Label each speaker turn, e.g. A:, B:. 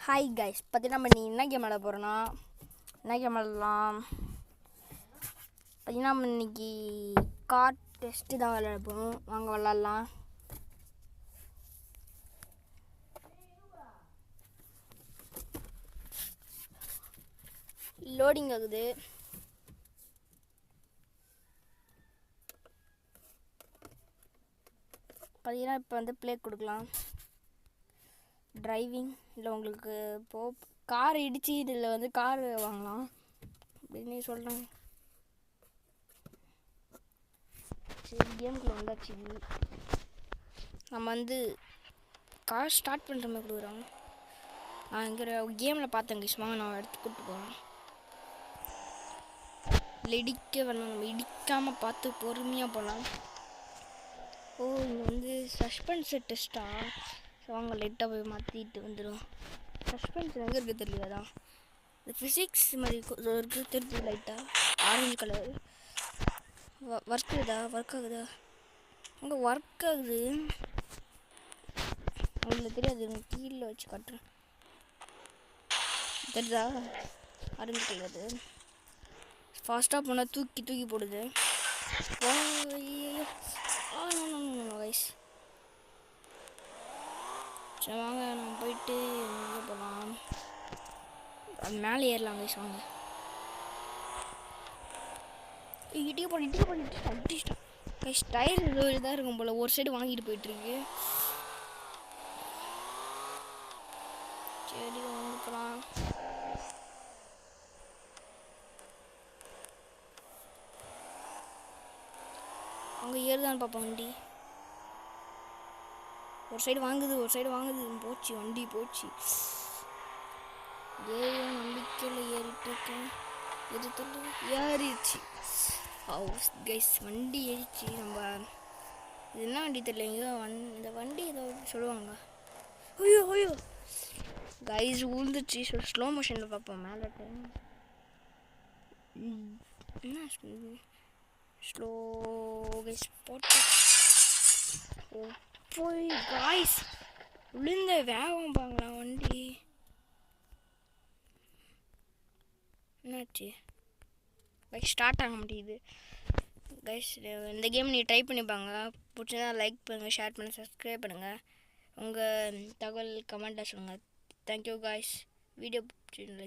A: Hi guys, பார்த்தீங்கன்னா நம்ம என்ன கேம் விளாட போகிறோன்னா என்ன கேம் விளாடலாம் பார்த்தீங்கன்னா நம்ம இன்னைக்கு கார் டெஸ்ட்டு தான் விளாட போகிறோம். வாங்க விளாட்லாம். லோடிங் ஆகுது. பார்த்தீங்கன்னா இப்போ வந்து ப்ளே கொடுக்கலாம். டிரைவிங் இல்லை உங்களுக்கு கார் இடித்து இதில் வந்து கார் வாங்கலாம் அப்படின்னு சொல்கிறாங்க. சரி, கேமுக்குள்ள வந்தாச்சு. நம்ம வந்து கார் ஸ்டார்ட் பண்ணுற மாதிரி கொடுக்குறாங்க. நான் இங்கே கேமில் பார்த்தேன் கிஷ்மா, நான் எடுத்து கூப்பிட்டு போகிறேன். இல்லை இடிக்க வேணாம், நம்ம இடிக்காமல் பார்த்து பொறுமையாக போகலாம். ஓ, இங்கே வந்து சஸ்பென்ஸ் டெஸ்ட்டா? வாங்க லைட்டாக போய் மாற்றிட்டு வந்துடும். சஸ்பென்ஸ் எங்கே இருக்குது தெரியலையாதா? இந்த ஃபிசிக்ஸ் மாதிரி இருக்குது தெரியுது. லைட்டாக ஆரஞ்சு கலர் ஒர்க் ஆகுதா? அங்கே ஒர்க் ஆகுது. உங்களுக்கு தெரியாது, கீழே வச்சு காட்டுறேன். தெரியுதா? ஆரஞ்சு கலர் ஃபாஸ்ட்டாக போனால் தூக்கி போடுது. கைஸ், சரி வாங்க நம்ம போயிட்டு எங்கே போகலாம்? அது மேலே ஏறலாம் கைஸ். வாங்க. இடிக்க பண்ணிட்டு அடிச்சிட்டோம் கைஸ். டயர் ஏதோ இதாக இருக்கும் போல், ஒரு சைடு வாங்கிட்டு போயிட்டுருக்கு. சரி வாங்க போகலாம். அங்கே ஏறுதான்னு பார்ப்போம். வண்டி ஒரு சைடு வாங்குது. போச்சு, வண்டி போச்சு. நம்பிக்கையில் ஏறிட்டுருக்கேன். ஏறிடுச்சு. கைஸ், வண்டி ஏறிச்சு. நம்ம இது என்ன வண்டி தெரியல. இந்த வண்டி ஏதோ சொல்லுவாங்க. ஐயோ கைஸ், விழுந்துச்சு. ஸ்லோ மோஷனில் பார்ப்போம். மேலே என்ன ஸ்லோ கைஸ் போட்டு போய் காய்ஸ் விழுந்த வேகம் பாங்களா வண்டி. என்னாச்சு கைஸ்? ஸ்டார்ட் ஆக முடியுது கைஸ். இந்த கேம் நீங்கள் ட்ரை பண்ணிப்பாங்க. பிடிச்சதா லைக் பண்ணுங்கள், ஷேர் பண்ணுங்கள், சப்ஸ்கிரைப் பண்ணுங்கள். உங்கள் தகவல் கமெண்ட்டாக சொல்லுங்கள். Thank you guys. வீடியோ பிடிச்சி லைக்